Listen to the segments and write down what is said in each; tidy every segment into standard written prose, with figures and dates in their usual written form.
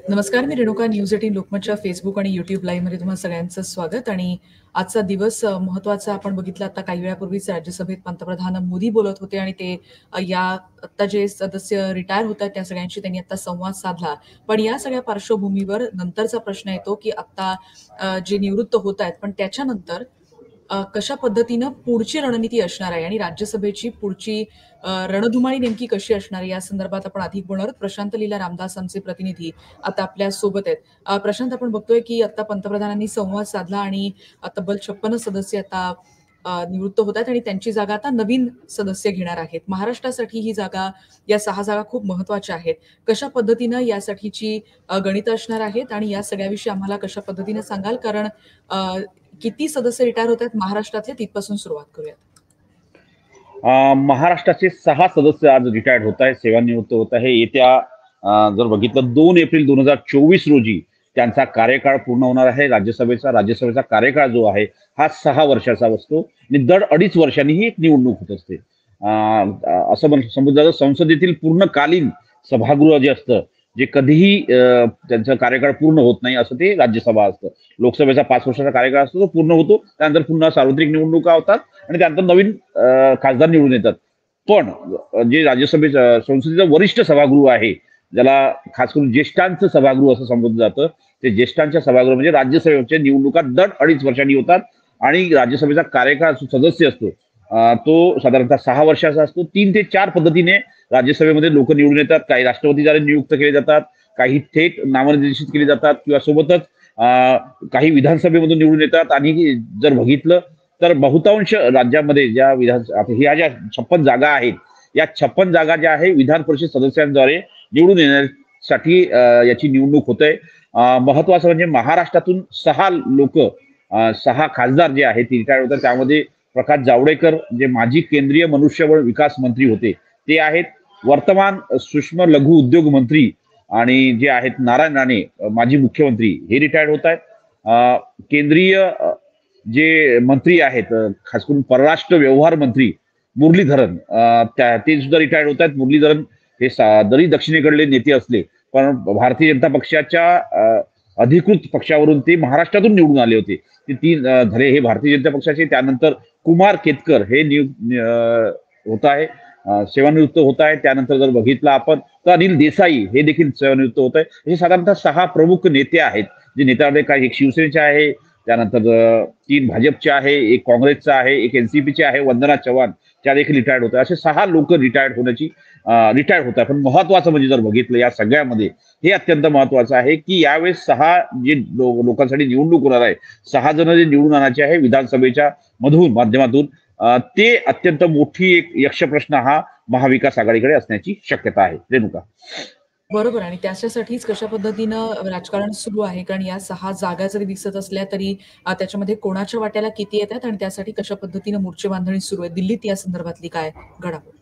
नमस्कार, मी Renuka. News 18 लोकमतच्या Facebook आणि YouTube live मध्ये तुम्हाला सगळ्यांचं स्वागत. आणि आजचा दिवस महत्वाचा आपण बघितला. आता काही वेळापूर्वीच राज्यसभेत पंतप्रधान मोदी बोलत होते आणि ते या आता जे सदस्य रिटायर होत आहेत त्या सगळ्यांशी त्यांनी आता संवाद साधला. पण या सगळ्या पार्श्वभूमीवर नंतरचा प्रश्न येतो की आता जे निवृत्त होत आहेत पण त्याच्यानंतर कशा पद्धतीनं पुढची रणनीती असणार आहे आणि राज्यसभेची पुढची रणधुमाळी नेमकी कशी असणार आहे या संदर्भात आपण अधिक बोलणार आहोत. प्रशांत लीला रामदास आमचे प्रतिनिधी आता आपल्या सोबत आहेत. प्रशांत, आपण बघतोय की आता पंतप्रधानांनी संवाद साधला आणि तब्बल 56 सदस्य आता निवृत्त होत आहेत आणि त्यांची जागा आता नवीन सदस्य घेणार आहेत. महाराष्ट्रासाठी ही जागा, या 6 जागा खूप महत्वाच्या आहेत. कशा पद्धतीनं यासाठीची गणितं असणार आहेत आणि या सगळ्याविषयी आम्हाला कशा पद्धतीनं सांगाल? कारण किती सदस्य रिटायर होत आहेत महाराष्ट्रातले, तिथपासून सुरुवात करूयात. महाराष्ट्राचे 6 सदस्य आज रिटायर्ड होत आहेत, सेवानिवृत्त होत आहे. येत्या जर बघितलं 2 एप्रिल 2024 रोजी त्यांचा कार्यकाळ पूर्ण होणार आहे. राज्यसभेचा कार्यकाळ जो आहे हा 6 वर्षाचा असतो आणि दर 2.5 वर्षांनी ही एक निवडणूक होत असते. असं समजलं संसदेतील पूर्णकालीन सभागृह जे असतं, जे कधीही त्यांचा कार्यकाळ पूर्ण होत नाही, असं ते राज्यसभा असतं. लोकसभेचा 5 वर्षाचा कार्यकाळ असतो, तो पूर्ण होतो. त्यानंतर पुन्हा सार्वत्रिक निवडणुका होतात आणि त्यानंतर नवीन खासदार निवडून येतात. पण जे संसदेचं वरिष्ठ सभागृह आहे, ज्याला खास करून ज्येष्ठांचं सभागृह असं संबोधलं जातं, ते ज्येष्ठांच्या सभागृह म्हणजे राज्यसभेच्या निवडणुका दर 2.5 वर्षांनी होतात. आणि राज्यसभेचा कार्यकाळ सदस्य असतो तो साधारणतः 6 वर्षाचा असतो. 3 ते 4 पद्धतीने राज्यसभेमध्ये लोक निवडून येतात. काही राष्ट्रपतीद्वारे नियुक्त केले जातात, काही थेट नामनिर्देशित केले जातात किंवा सोबतच काही विधानसभेमधून निवडून येतात. आणि जर बघितलं तर बहुतांश राज्यामध्ये ज्या ह्या ज्या 56 जागा आहेत, या 56 जागा ज्या आहे विधान परिषद सदस्यांद्वारे निवडून येण्यासाठी याची निवडणूक होते. महत्वाचं म्हणजे महाराष्ट्रातून 6 खासदार जे आहेत ते रिटायर होतात. त्यामध्ये प्रकाश जावडेकर, जे माजी केंद्रीय मनुष्यबळ विकास मंत्री होते, ते आहेत. वर्तमान सूक्ष्म लघु उद्योग मंत्री आणि जे आहेत नारायण राणे, माजी मुख्यमंत्री, हे रिटायर्ड होत आहेत. केंद्रीय जे मंत्री आहेत, खास करून परराष्ट्र व्यवहार मंत्री मुरलीधरन, ते सुद्धा रिटायर्ड होत आहेत. मुरलीधरन हे जरी दक्षिणेकडले नेते असले पण भारतीय जनता पक्षाच्या अधिकृत पक्षावरून ते महाराष्ट्रातून निवडून आले होते. ते 3 झाले हे भारतीय जनता पक्षाचे. त्यानंतर कुमार केतकर हे होत आहे, सेवानिवृत्त होत आहे. त्यानंतर जर बघितलं आपण तर अनिल देसाई हे देखील सेवानिवृत्त होत आहे. हे साधारणतः 6 प्रमुख नेते आहेत. जे नेत्यामध्ये काही एक शिवसेनेचे आहे, त्यानंतर 3 भाजपचे आहे, एक काँग्रेसचा आहे, एक एनसीपीचे आहे, वंदना चव्हाण त्या देखील रिटायर्ड होत आहे. असे 6 लोक रिटायर्ड होत आहे. पण महत्वाचं म्हणजे जर बघितलं या सगळ्यामध्ये हे अत्यंत महत्वाचं आहे की यावेळेस 6 जे लोकांसाठी निवडणूक होणार आहे, 6 जण जे निवडून आणायचे आहे विधानसभेच्या माध्यमातून, ते अत्यंत मोठी एक यक्षप्रश्न हा महाविकास आघाडीकडे असण्याची शक्यता आहे. रेणुका, बरोबर. आणि त्याच्यासाठीच कशा पद्धतीनं राजकारण सुरू आहे, कारण या 6 जागा जरी दिसत असल्या तरी त्याच्यामध्ये कोणाच्या वाट्याला किती येतात आणि त्यासाठी कशा पद्धतीनं मोर्चे बांधणी सुरू आहे दिल्लीत, या संदर्भातली काय घडामोड?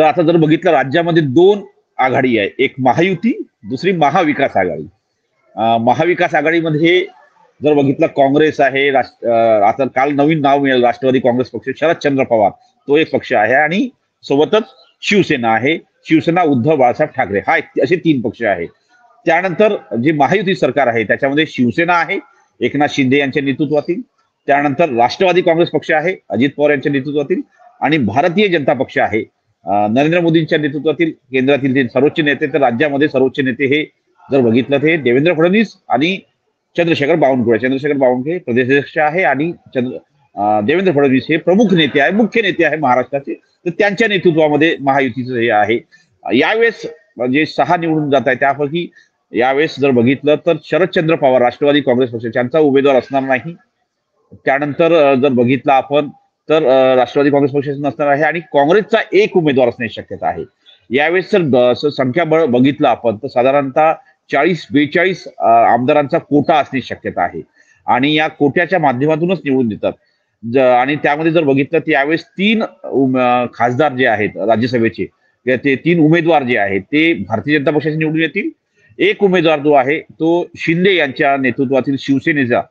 आता जर बघितलं राज्यामध्ये 2 आघाडी आहे, एक महायुती, दुसरी महाविकास आघाडी. महाविकास आघाडीमध्ये जर बघितलं काँग्रेस आहे, आता काल नवीन नाव मिळालं राष्ट्रवादी काँग्रेस पक्ष, शरदचंद्र पवार तो एक पक्ष आहे आणि सोबतच शिवसेना आहे, शिवसेना उद्धव बाळासाहेब ठाकरे, हा असे 3 पक्ष आहेत. त्यानंतर जे महायुती सरकार आहे त्याच्यामध्ये शिवसेना आहे एकनाथ शिंदे यांच्या नेतृत्वातील, त्यानंतर राष्ट्रवादी काँग्रेस पक्ष आहे अजित पवार यांच्या नेतृत्वातील, आणि भारतीय जनता पक्ष आहे नरेंद्र मोदींच्या नेतृत्वातील केंद्रातील ते सर्वोच्च नेते. तर राज्यामध्ये सर्वोच्च नेते हे जर बघितलं ते देवेंद्र फडणवीस आणि चंद्रशेखर बावनकुळे प्रदेशाध्यक्ष आहे आणि देवेंद्र फडणवीस हे प्रमुख नेते आहे, मुख्य नेते आहे महाराष्ट्राचे. तर त्यांच्या नेतृत्वामध्ये महायुतीचं हे आहे. यावेळेस जे 6 निवडून जात आहे त्यापैकी यावेळेस जर बघितलं तर शरदचंद्र पवार राष्ट्रवादी काँग्रेस पक्ष त्यांचा उमेदवार असणार नाही. त्यानंतर जर बघितलं आपण तर राष्ट्रवादी काँग्रेस पक्षाचा नसणार आहे आणि काँग्रेसचा एक उमेदवार असण्याची शक्यता आहे. यावेळेस जर संख्याबळ बघितलं आपण तर साधारणतः 40-42 आमदारांचा कोटा असण्याची शक्यता आहे आणि या कोट्याच्या माध्यमातूनच निवडून देतात. आणि त्यामध्ये जर बघितलं तर यावेळेस 3 खासदार जे आहेत राज्यसभेचे, ते 3 उमेदवार जे आहेत ते भारतीय जनता पक्षाचे निवडून येतील. एक उमेदवार जो आहे तो शिंदे यांच्या नेतृत्वातील शिवसेनेचा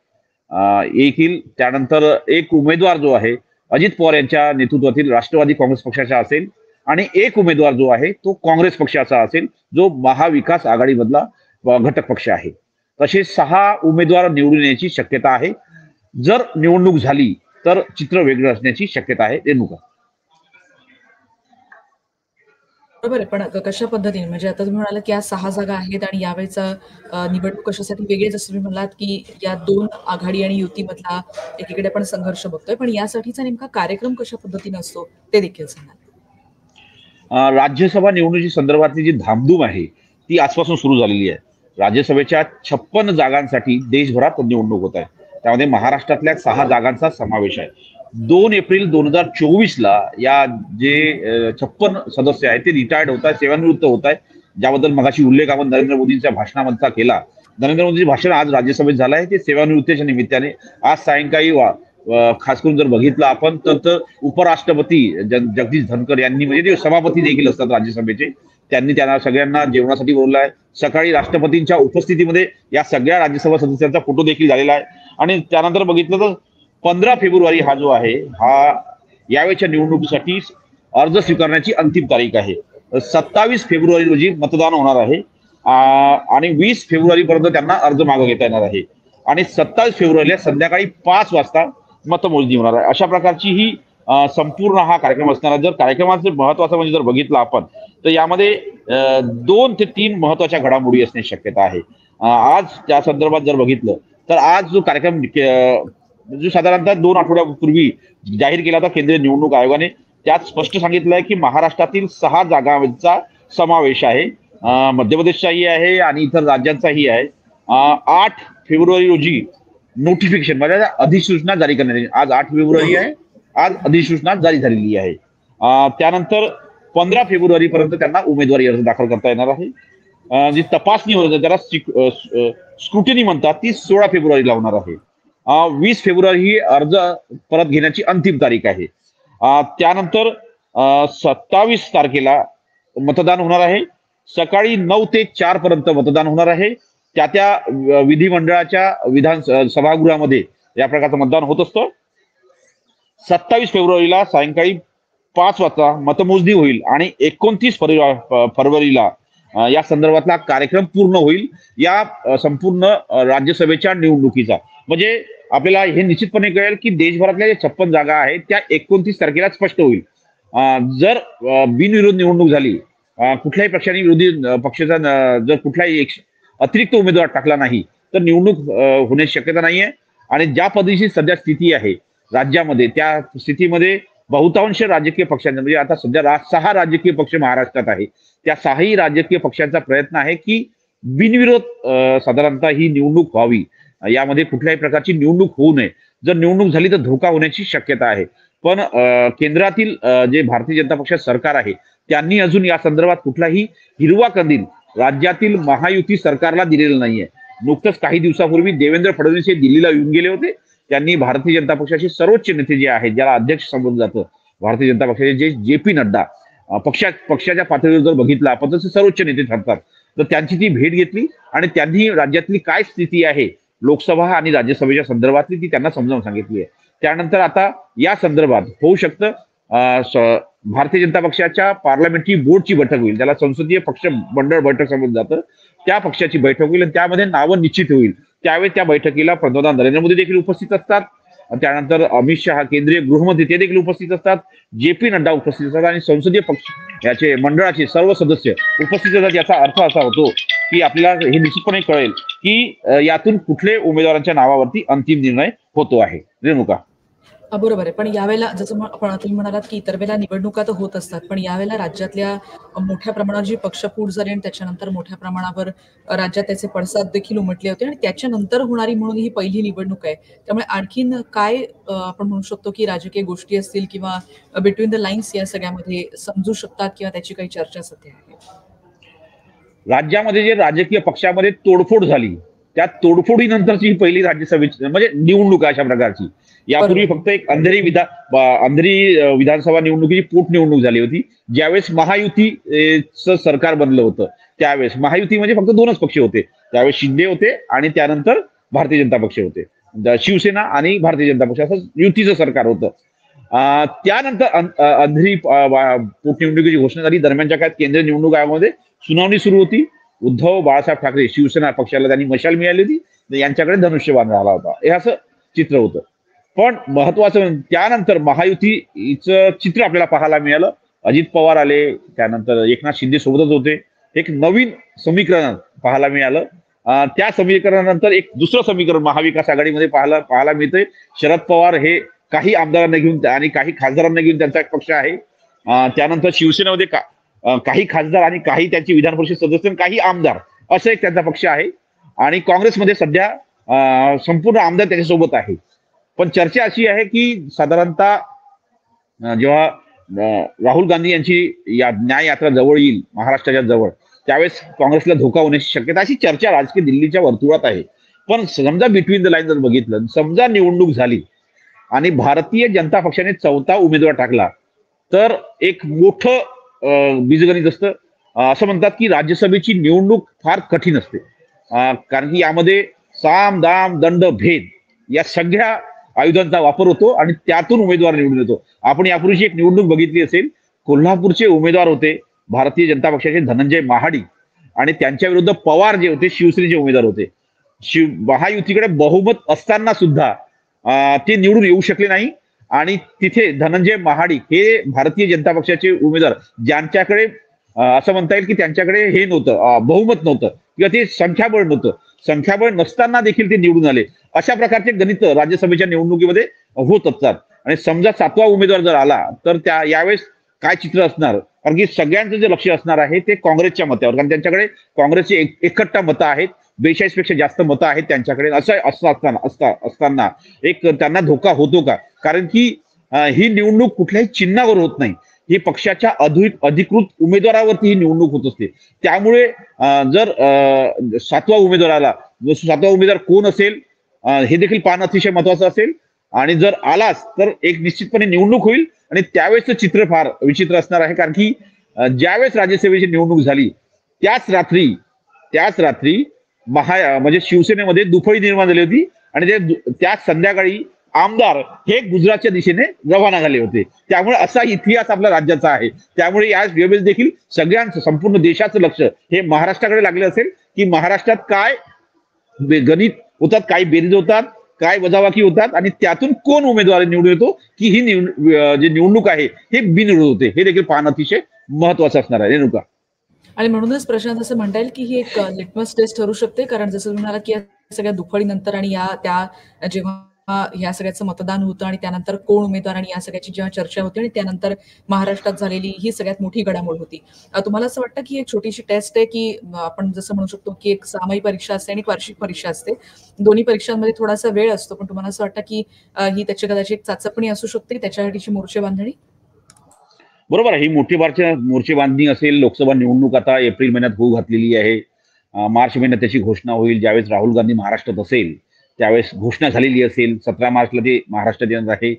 येईल. त्यानंतर एक उमेदवार जो आहे अजित पवार यांच्या नेतृत्वातील राष्ट्रवादी काँग्रेस पक्षाचा असेल आणि एक उमेदवार जो आहे तो काँग्रेस पक्षाचा असेल, जो महाविकास आघाडीमधला घटक पक्ष आहे. तसे 6 उमेदवार निवडून येण्याची शक्यता आहे. जर निवडणूक झाली तर चित्र वेगळं असण्याची शक्यता आहे. रेणुका. बरोबर आहे. पण कशा पद्धतीने म्हणजे आता तुम्ही म्हणालात की या 6 जागा आहेत आणि यावेळेचा निवडणूक कशासाठी वेगळी जसं तुम्ही म्हणालात की या 2 आघाडी आणि युतीमधला एकीकडे आपण संघर्ष बघतोय. पण यासाठीचा नेमका कार्यक्रम कशा पद्धतीने असतो ते देखील सांगा? राज्यसभा निवडणुकी संदर्भातली जी धामधूम आहे ती आजपासून सुरू झालेली आहे. राज्यसभेच्या 56 जागांसाठी देशभरात निवडणूक होत आहे. त्यामध्ये महाराष्ट्रातल्या 6 जागांचा समावेश आहे. 2 एप्रिल 2024ला या जे 56 सदस्य आहेत ते रिटायर्ड होत आहेत, सेवानिवृत्त होत आहेत, ज्याबद्दल मगाशी उल्लेख आपण नरेंद्र मोदींच्या भाषणामधला केला. नरेंद्र मोदींचे भाषण आज राज्यसभेत झालं आहे ते सेवानिवृत्तीच्या निमित्ताने. आज सायंकाळी खास करून जर बघितलं आपण तर उपराष्ट्रपती जगदीश धनकर यांनी म्हणजे ते सभापती देखील असतात राज्यसभेचे, त्यांनी त्यांना सगळ्यांना जेवणासाठी बोलवलं आहे. सकाळी राष्ट्रपतींच्या उपस्थितीमध्ये या सगळ्या राज्यसभा सदस्यांचा फोटो देखील झालेला आहे. आणि त्यानंतर बघितलं तर 15 फेब्रुवारी हा जो आहे हा यावेळेच्या निवडणुकीसाठी अर्ज स्वीकारण्याची अंतिम तारीख आहे. 27 फेब्रुवारी रोजी मतदान होणार आहे आणि 20 फेब्रुवारी पर्यंत त्यांना अर्ज मागे घेता येणार आहे. आणि 27 फेब्रुवारीला संध्याकाळी 5 वाजता मतमोजणी होणार आहे. अशा प्रकारची ही संपूर्ण हा कार्यक्रम असणार आहे. जर कार्यक्रमाचं महत्वाचं म्हणजे जर बघितलं आपण तर यामध्ये 2 ते 3 महत्वाच्या घडामोडी असण्याची शक्यता आहे. आज त्या संदर्भात जर बघितलं तर आज जो कार्यक्रम जो साधारणतः 2 आठवड्यापूर्वी जाहीर केला होता केंद्रीय निवडणूक आयोगाने, त्यात स्पष्ट सांगितलंय की महाराष्ट्रातील 6 जागांचा समावेश आहे. मध्य प्रदेशचाही आहे आणि इतर राज्यांचाही आहे. 8 फेब्रुवारी रोजी नोटिफिकेशन म्हणजे अधिसूचना जारी करण्यात येईल. आज 8 फेब्रुवारी आहे, आज अधिसूचना जारी झालेली आहे. त्यानंतर 15 फेब्रुवारी पर्यंत त्यांना उमेदवारी अर्ज दाखल करता येणार आहे. जी तपासणी होते त्याला स्क्रुटिनी म्हणतात ती 16 फेब्रुवारीला होणार आहे. 20 फेब्रुवारी ही अर्ज परत घेण्याची अंतिम तारीख आहे. त्यानंतर 27 तारखेला मतदान होणार आहे. सकाळी 9 ते 4 पर्यंत मतदान होणार आहे. त्या विधिमंडळाच्या सभागृहामध्ये या प्रकारचं मतदान होत असतं. 27 फेब्रुवारीला सायंकाळी 5 वाजता मतमोजणी होईल आणि 29 फरवरीला या संदर्भातला कार्यक्रम पूर्ण होईल या संपूर्ण राज्यसभेच्या निवडणुकीचा. म्हणजे आपल्याला हे निश्चितपणे कळेल की देशभरातल्या ज्या 56 जागा आहेत त्या 29 तारखेला स्पष्ट होईल. जर बिनविरोध निवडणूक झाली, कुठल्याही पक्षाने विरोधी पक्षाचा जर कुठलाही अतिरिक्त उमेदवार टाकला नाही तर निवडणूक होण्याची शक्यता नाहीये. आणि ज्या पद्धतीची सध्या स्थिती आहे राज्यामध्ये त्या स्थितीमध्ये बहुतांश राजकीय पक्षांचा म्हणजे आता सध्या 6 राजकीय पक्ष महाराष्ट्रात आहे. त्या 6ही राजकीय पक्षांचा प्रयत्न आहे की बिनविरोध साधारणतः ही निवडणूक व्हावी. यामध्ये कुठल्याही प्रकारची निवडणूक होऊ नये. जर निवडणूक झाली तर धोका होण्याची शक्यता आहे. पण केंद्रातील जे भारतीय जनता पक्ष सरकार आहे त्यांनी अजून या संदर्भात कुठलाही हिरवा कंदील राज्यातील महायुती सरकारला दिलेलं नाहीये. नुकतंच काही दिवसापूर्वी देवेंद्र फडणवीस हे दिल्लीला येऊन गेले होते. त्यांनी भारतीय जनता पक्षाचे सर्वोच्च नेते जे आहेत ज्याला अध्यक्ष समजलं जातं भारतीय जनता पक्षाचे जे जे.पी. नड्डा पक्षाच्या पातळीवर जर बघितलं आपण तसे सर्वोच्च नेते ठरतात तर त्यांची ती भेट घेतली आणि त्यांनी राज्यातली काय स्थिती आहे लोकसभा आणि राज्यसभेच्या संदर्भातली ती त्यांना समजावून सांगितली आहे. त्यानंतर आता या संदर्भात होऊ शकतं भारतीय जनता पक्षाच्या पार्लमेंटरी बोर्डची बैठक होईल, त्याला संसदीय पक्ष मंडळ बैठक समजलं जातं. त्या पक्षाची बैठक होईल आणि त्यामध्ये नावं निश्चित होईल. त्यावेळी त्या बैठकीला पंतप्रधान नरेंद्र मोदी देखील उपस्थित असतात. त्यानंतर अमित शहा केंद्रीय गृहमंत्री ते देखील उपस्थित असतात. जे.पी. नड्डा उपस्थित असतात आणि संसदीय पक्ष याचे मंडळाचे सर्व सदस्य उपस्थित असतात. याचा अर्थ असा होतो की आपल्याला हे निश्चितपणे कळेल की यातून कुठले उमेदवारांच्या नावावरती अंतिम निर्णय होतो आहे. रेणुका. बरोबर आहे. पण यावेळेला जसं तुम्ही म्हणालात की इतर वेळेला निवडणुका तर होत असतात, पण यावेळेला राज्यातल्या मोठ्या प्रमाणावर जी पक्षफूट झाली आणि त्याच्यानंतर मोठ्या प्रमाणावर राज्यात त्याचे पडसाद देखील उमटले होते आणि त्याच्यानंतर होणारी म्हणून ही पहिली निवडणूक आहे. त्यामुळे आणखीन काय आपण म्हणू शकतो की राजकीय गोष्टी असतील किंवा बिटवीन द लाईन्स या सगळ्यामध्ये समजू शकतात किंवा त्याची काही चर्चा सध्या आहे? राज्यामध्ये जे राजकीय पक्षामध्ये तोडफोड झाली त्या तोडफोडीनंतरची ही पहिली राज्यसभेची म्हणजे निवडणूक अशा प्रकारची. यापूर्वी फक्त एक अंधेरी विधानसभा निवडणुकीची पोटनिवडणूक झाली होती. ज्यावेळेस महायुतीचं सरकार बनलं होतं त्यावेळेस महायुती म्हणजे फक्त 2च पक्ष होते. त्यावेळेस शिंदे होते आणि त्यानंतर भारतीय जनता पक्ष होते. शिवसेना आणि भारतीय जनता पक्ष असं युतीचं सरकार होतं. त्यानंतर अंधेरी पोटनिवडणुकीची घोषणा झाली. दरम्यानच्या काळात केंद्रीय निवडणूक आयोगामध्ये सुनावणी सुरू होती. उद्धव बाळासाहेब ठाकरे शिवसेना पक्षाला त्यांनी मशाल मिळाली होती, यांच्याकडे धनुष्यबाण राहिला होता. हे असं चित्र होतं. पण महत्वाचं त्यानंतर महायुतीचं चित्र आपल्याला पाहायला मिळालं. अजित पवार आले, त्यानंतर एकनाथ शिंदे सोबतच होते. एक नवीन समीकरण पाहायला मिळालं. त्या समीकरणानंतर एक दुसरं समीकरण महाविकास आघाडीमध्ये पाहायला मिळतंय. शरद पवार हे काही आमदारांना घेऊन आणि काही खासदारांना घेऊन त्यांचा एक पक्ष आहे. त्यानंतर शिवसेनेमध्ये काही खासदार आणि काही त्यांची विधान परिषद सदस्य आणि काही आमदार असं एक त्यांचा पक्ष आहे. आणि काँग्रेसमध्ये सध्या संपूर्ण आमदार त्याच्यासोबत आहे. पण चर्चा अशी आहे की साधारणतः जेव्हा राहुल गांधी यांची न्याय यात्रा जवळ येईल महाराष्ट्राच्या जवळ, त्यावेळेस काँग्रेसला धोका होण्याची शक्यता अशी चर्चा राजकीय दिल्लीच्या वर्तुळात आहे. पण समजा बिटवीन द लाईन जर बघितलं, समजा निवडणूक झाली आणि भारतीय जनता पक्षाने चौथा उमेदवार टाकला, तर एक मोठं बीजगणित असतं. असं म्हणतात की राज्यसभेची निवडणूक फार कठीण असते, कारण की यामध्ये साम दाम दंड भेद या सगळ्या आयुधांचा वापर होतो आणि त्यातून उमेदवार निवडून येतो. आपण यापूर्वीची एक निवडणूक बघितली असेल. कोल्हापूरचे उमेदवार होते भारतीय जनता पक्षाचे धनंजय महाडिक, आणि त्यांच्या विरुद्ध पवार जे होते शिवसेनेचे उमेदवार होते. महायुतीकडे बहुमत असताना सुद्धा ते निवडून येऊ शकले नाही. आणि तिथे धनंजय महाडिक हे भारतीय जनता पक्षाचे उमेदवार, ज्यांच्याकडे असं म्हणता येईल की त्यांच्याकडे हे नव्हतं, बहुमत नव्हतं किंवा ते संख्याबळ नव्हतं. संख्याबळ नसताना देखील ते निवडून आले. अशा प्रकारचे गणित राज्यसभेच्या निवडणुकीमध्ये होत असतात. आणि समजा सातवा उमेदवार जर आला तर यावेळेस काय चित्र असणार, कारण की सगळ्यांचं जे लक्ष असणार आहे ते काँग्रेसच्या मतावर, कारण त्यांच्याकडे काँग्रेसची एकट्टा मतं आहेत. 42 पेक्षा जास्त मतं आहेत त्यांच्याकडे. असं असताना एक त्यांना धोका होतो का? कारण की ही निवडणूक कुठल्याही चिन्हावर होत नाही, ही पक्षाच्या अधिकृत उमेदवारावरती ही निवडणूक होत असते. त्यामुळे जर सातवा उमेदवार आला, सातवा उमेदवार कोण असेल हे देखील पाहणं अतिशय महत्वाचं असेल. आणि जर आलाच तर एक निश्चितपणे निवडणूक होईल आणि त्यावेळेसचं चित्र फार विचित्र असणार आहे. कारण की ज्यावेळेस राज्यसभेची निवडणूक झाली त्याच रात्री म्हणजे शिवसेनेमध्ये दुफळी निर्माण झाली होती आणि त्याच संध्याकाळी आमदार हे गुजरातच्या दिशेने रवाना झाले होते. त्यामुळे असा इतिहास आपल्या राज्याचा आहे. त्यामुळे या वेळेस देखील सगळ्यांचं, संपूर्ण देशाचं लक्ष हे महाराष्ट्राकडे लागले असेल की महाराष्ट्रात काय गणित होतात, काय बेरीज होतात, काय वजाबाकी होतात आणि त्यातून कोण उमेदवार निवडून येतो, की ही जी निवडणूक आहे हे बिनविरोध होते. हे देखील पाहणं अतिशय महत्वाचं असणार आहे. रेणुका, आणि म्हणूनच प्रशांत असं म्हणता येईल की ही एक लिटमस टेस्ट ठरू शकते. कारण जसं तुम्ही म्हणाला की या सगळ्या दुफळीनंतर आणि त्या जेव्हा ह्या सगळ्याचं मतदान होतं आणि त्यानंतर कोण उमेदवार आणि या सगळ्याची जेव्हा चर्चा होती आणि त्यानंतर महाराष्ट्रात झालेली ही सगळ्यात मोठी घडामोड होती. तुम्हाला असं वाटतं की एक छोटीशी टेस्ट आहे की आपण जसं म्हणू शकतो की एक सामायिक परीक्षा असते आणि एक वार्षिक परीक्षा असते, दोन्ही परीक्षांमध्ये थोडासा वेळ असतो, पण तुम्हाला असं वाटतं की ही त्याची कदाचित एक चाचपणी असू शकते, त्याच्यासाठीची मोर्चे बांधणी? बरोबर आहे. ही मोर्चे बांधणी असेल. लोकसभा निवडणूक आता एप्रिल महिन्यात होऊ घातलेली आहे. मार्च महिन्यात त्याची घोषणा होईल. ज्यावेळेस राहुल गांधी महाराष्ट्रात असेल त्यावेळेस घोषणा झालेली असेल. 17 मार्चला ते महाराष्ट्रात येणार आहे.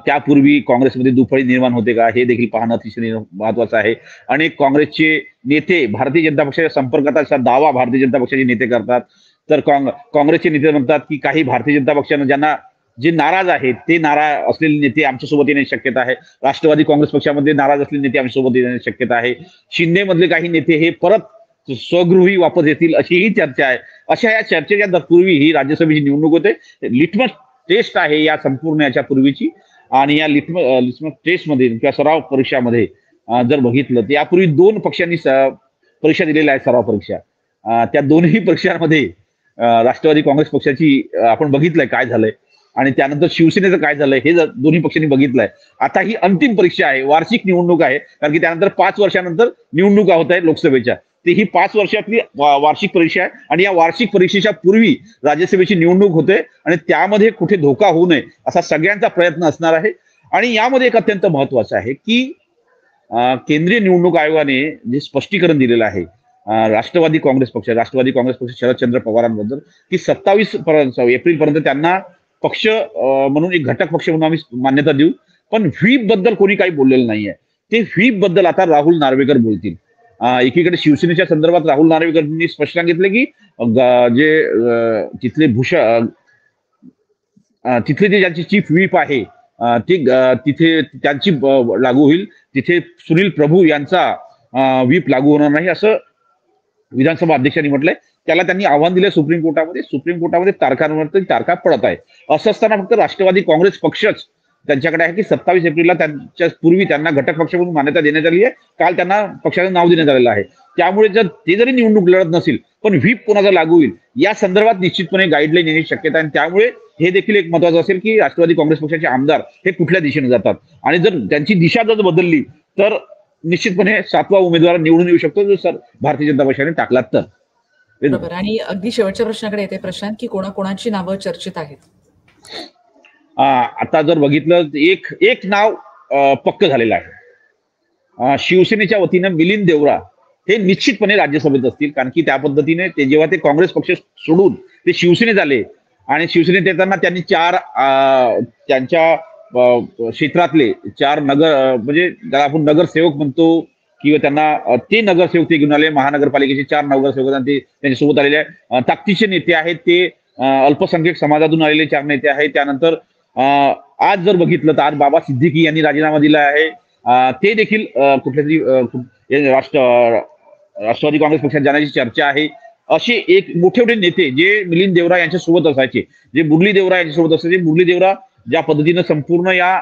त्यापूर्वी काँग्रेसमध्ये दुफळी निर्माण होते का हे देखील पाहणं अतिशय महत्वाचं आहे. अनेक काँग्रेसचे नेते भारतीय जनता पक्षाच्या संपर्कात असा दावा भारतीय जनता पक्षाचे नेते करतात. तर काँग्रेसचे नेते म्हणतात की काही भारतीय जनता पक्षानं ज्यांना जे नाराज आहेत ते नाराज असलेले नेते आमच्यासोबत येण्याची शक्यता आहे. राष्ट्रवादी काँग्रेस पक्षामध्ये नाराज असलेले नेते आमच्यासोबत येण्याची शक्यता आहे. शिंदे मधले काही नेते हे परत स्वगृही वापस येतील अशीही चर्चा आहे. अशा या चर्चेच्या पूर्वी ही राज्यसभेची निवडणूक होते. लिटमस टेस्ट आहे या संपूर्ण याच्या पूर्वीची. आणि या लिटमस टेस्टमध्ये किंवा सराव परीक्षामध्ये जर बघितलं तर यापूर्वी 2 पक्षांनी परीक्षा दिलेल्या आहेत, सराव परीक्षा. त्या दोन्ही परीक्षांमध्ये राष्ट्रवादी काँग्रेस पक्षाची आपण बघितलंय काय झालंय आणि त्यानंतर शिवसेनेचं काय झालंय हे दोन्ही पक्षांनी बघितलंय. आता ही अंतिम परीक्षा आहे, वार्षिक निवडणूक आहे, कारण की त्यानंतर 5 वर्षानंतर निवडणुका होत आहेत लोकसभेच्या. ती ही 5 वर्षातली वार्षिक परीक्षा आहे आणि या वार्षिक परीक्षेच्या पूर्वी राज्यसभेची निवडणूक होते आणि त्यामध्ये कुठे धोका होऊ नये असा सगळ्यांचा प्रयत्न असणार आहे. आणि यामध्ये एक अत्यंत महत्वाचं आहे की केंद्रीय निवडणूक आयोगाने जे स्पष्टीकरण दिलेलं आहे राष्ट्रवादी काँग्रेस पक्ष शरदचंद्र पवारांबद्दल की 27 एप्रिल पर्यंत त्यांना पक्ष म्हणून एक घटक पक्ष म्हणून आम्ही मान्यता देऊ. पण व्हीप बद्दल कोणी काही बोललेलं नाहीये. ते व्हीप बद्दल आता राहुल नार्वेकर बोलतील. एकीकडे शिवसेनेच्या संदर्भात राहुल नार्वेकरांनी स्पष्ट सांगितलं की जे तिथले जे ज्यांची चीफ व्हीप आहे तिथे त्यांची लागू होईल, तिथे सुनील प्रभू यांचा व्हीप लागू होणार नाही असं विधानसभा अध्यक्षांनी म्हटलंय. त्याला त्यांनी आव्हान दिलं सुप्रीम कोर्टामध्ये. सुप्रीम कोर्टामध्ये तारखांवर तारखा पडत आहे. असं असताना फक्त राष्ट्रवादी काँग्रेस पक्षच त्यांच्याकडे आहे की 27 एप्रिलला त्यांच्या पूर्वी त्यांना घटक पक्ष म्हणून मान्यता देण्यात आली आहे. काल त्यांना पक्षाचं नाव देण्यात आलेलं आहे. त्यामुळे जर ते जरी निवडणूक लढत नसेल पण व्हीप कोणाचा लागू होईल या संदर्भात निश्चितपणे गाईडलाईन येण्याची शक्यता आहे. त्यामुळे हे देखील एक महत्वाचं असेल की राष्ट्रवादी काँग्रेस पक्षाचे आमदार हे कुठल्या दिशेने जातात आणि जर त्यांची दिशा जर बदलली तर निश्चितपणे 7वा उमेदवार निवडून येऊ शकतो जर भारतीय जनता पक्षाने टाकला तर. बरोबर. आणि अगदी शेवटच्या प्रश्नाकडे येते प्रशांत, की कोणाकोणाची नावं चर्चेत आहेत? आता जर बघितलं एक नाव पक्क झालेलं आहे. शिवसेनेच्या वतीनं मिलिंद देवरा हे निश्चितपणे राज्यसभेत असतील, कारण की त्या पद्धतीने ते जेव्हा ते काँग्रेस पक्ष सोडून ते शिवसेनेत आले आणि शिवसेनेत येताना त्यांनी त्यांच्या क्षेत्रातले 4 नगर म्हणजे ज्याला आपण नगरसेवक म्हणतो किंवा त्यांना ते नगरसेवक ते घेऊन आले. महानगरपालिकेचे 4 नगरसेवक ते त्यांच्यासोबत आलेले आहे. ताकदीचे नेते आहेत ते अल्पसंख्याक समाजातून आलेले 4 नेते आहेत. त्यानंतर आज जर बघितलं तर आज बाबा सिद्दीकी यांनी राजीनामा दिला आहे. ते देखील कुठल्या तरी राष्ट्रवादी काँग्रेस पक्षात जाण्याची चर्चा आहे. असे एक मोठे मोठे नेते जे मिलिंद देवरा यांच्यासोबत असायचे, जे मुरली देवरा यांच्यासोबत असायचे. मुरली देवरा ज्या पद्धतीनं संपूर्ण या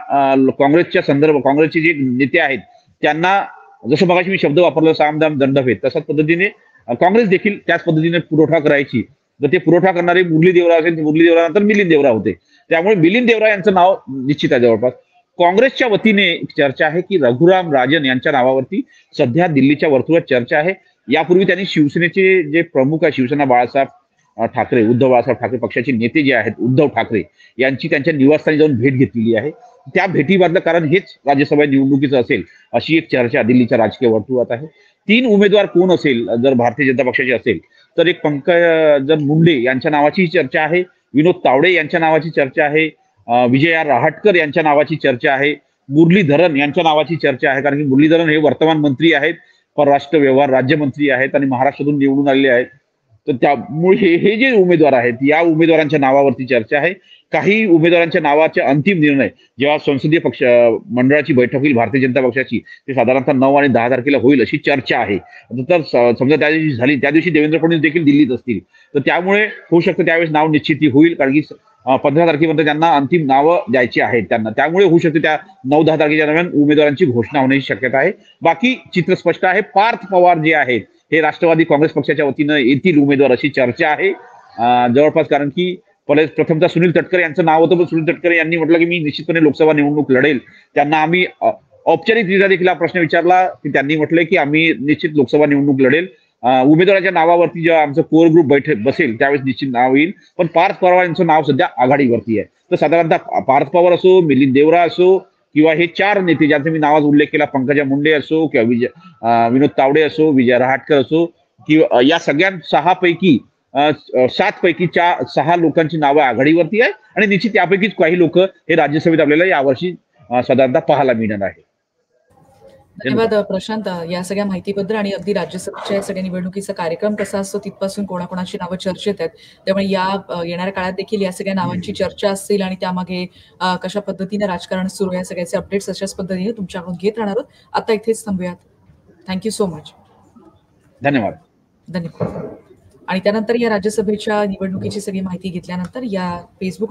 काँग्रेसचे जे नेते आहेत त्यांना जसं बघायची मी शब्द वापरला सामदाम दंडभेद, तशाच पद्धतीने काँग्रेस देखील त्याच पद्धतीने पुरवठा करायची. तर ते पुरवठा करणारे मुरली देवरा असेल, मुरली देवरा नंतर मिलिंद देवरा होते. त्यामुळे मिलिंद देवरा यांचं नाव निश्चित आहे. जवळपास काँग्रेसच्या वतीने चर्चा आहे की रघुराम राजन यांच्या नावावरती सध्या दिल्लीच्या वर्तुळात चर्चा आहे. यापूर्वी त्यांनी शिवसेनेचे जे प्रमुख आहे शिवसेना बाळासाहेब ठाकरे, उद्धव बाळासाहेब ठाकरे पक्षाचे नेते जे आहेत उद्धव ठाकरे यांची त्यांच्या निवासस्थानी जाऊन भेट घेतलेली आहे. त्या भेटीमधलं कारण हेच राज्यसभा निवडणुकीचं असेल अशी एक चर्चा दिल्लीच्या राजकीय वर्तुळात आहे. 3 उमेदवार कोण असेल जर भारतीय जनता पक्षाचे असेल तर एक पंकज मुंडे यांच्या नावाची चर्चा आहे, विनोद तावडे यांच्या नावाची चर्चा आहे, विजया रहाटकर यांच्या नावाची चर्चा आहे, मुरलीधरन यांच्या नावाची चर्चा आहे. कारण की मुरलीधरन हे वर्तमान मंत्री आहेत, परराष्ट्र व्यवहार राज्यमंत्री आहेत आणि महाराष्ट्रातून निवडून आलेले आहेत. तर त्यामुळे हे जे उमेदवार आहेत या उमेदवारांच्या नावावरती चर्चा आहे. काही उमेदवारांच्या नावाचे अंतिम निर्णय जेव्हा संसदीय पक्ष मंडळाची बैठक होईल भारतीय जनता पक्षाची ते साधारणतः 9 आणि 10 तारखेला होईल अशी चर्चा आहे. तर समजा त्या दिवशी झाली त्या दिवशी देवेंद्र फडणवीस देखील दिल्लीत असतील तर त्यामुळे होऊ शकतं त्यावेळेस नाव निश्चिती होईल, कारण की 15 तारखेपर्यंत त्यांना अंतिम नावं द्यायची आहेत त्यांना. त्यामुळे होऊ शकते त्या 9-10 तारखेच्या दरम्यान उमेदवारांची घोषणा होण्याची शक्यता आहे. बाकी चित्र स्पष्ट आहे. पार्थ पवार जे आहेत हे राष्ट्रवादी काँग्रेस पक्षाच्या वतीनं येथील उमेदवार अशी चर्चा आहे जवळपास. कारण की प्रथमतः सुनील तटकरे यांचं नाव होतं पण सुनील तटकरे यांनी म्हटलं की मी निश्चितपणे लोकसभा निवडणूक लढेल. त्यांना आम्ही औपचारिकरित्या देखील हा प्रश्न विचारला की त्यांनी म्हटलंय की आम्ही निश्चित लोकसभा निवडणूक लढेल. उमेदवाराच्या नावावरती जेव्हा आमचं कोर ग्रुप बैठक बसेल त्यावेळेस निश्चित नाव येईल. पण पार्थ पवार यांचं नाव सध्या आघाडीवरती आहे. तर साधारणतः पार्थ पवार असो, मिलिंद देवरा असो किंवा हे 4 नेते ज्यांचा मी नावाचा उल्लेख केला, पंकजा मुंडे असो किंवा विनोद तावडे असो, विजय रहाटकर असो किंवा या सगळ्या 6 पैकी 7 पैकी 6 लोकांची नावं आघाडीवरती आहे आणि निश्चित त्यापैकीच काही लोक हे राज्यसभेत आपल्याला यावर्षी साधारणतः पाहायला मिळणार आहे. धन्यवाद प्रशांत या सगळ्या माहितीबद्दल. आणि अगदी राज्यसभेच्या या सगळ्या निवडणुकीचा कार्यक्रम कसा असतो तिथपासून कोणाकोणाची नावं चर्चेत आहेत, त्यामुळे या येणाऱ्या काळात देखील या सगळ्या नावांची चर्चा असतील आणि त्यामागे कशा पद्धतीने राजकारण सुरू या सगळ्याचे अपडेट्स अशाच पद्धतीने तुमच्याकडून घेत राहणार आहोत. आता इथेच थांबूयात. Thank you so much. धन्यवाद. धन्यवाद. आणि त्यानंतर या राज्यसभेच्या निवडणुकीची सगळी माहिती घेतल्यानंतर या फेसबुक आणि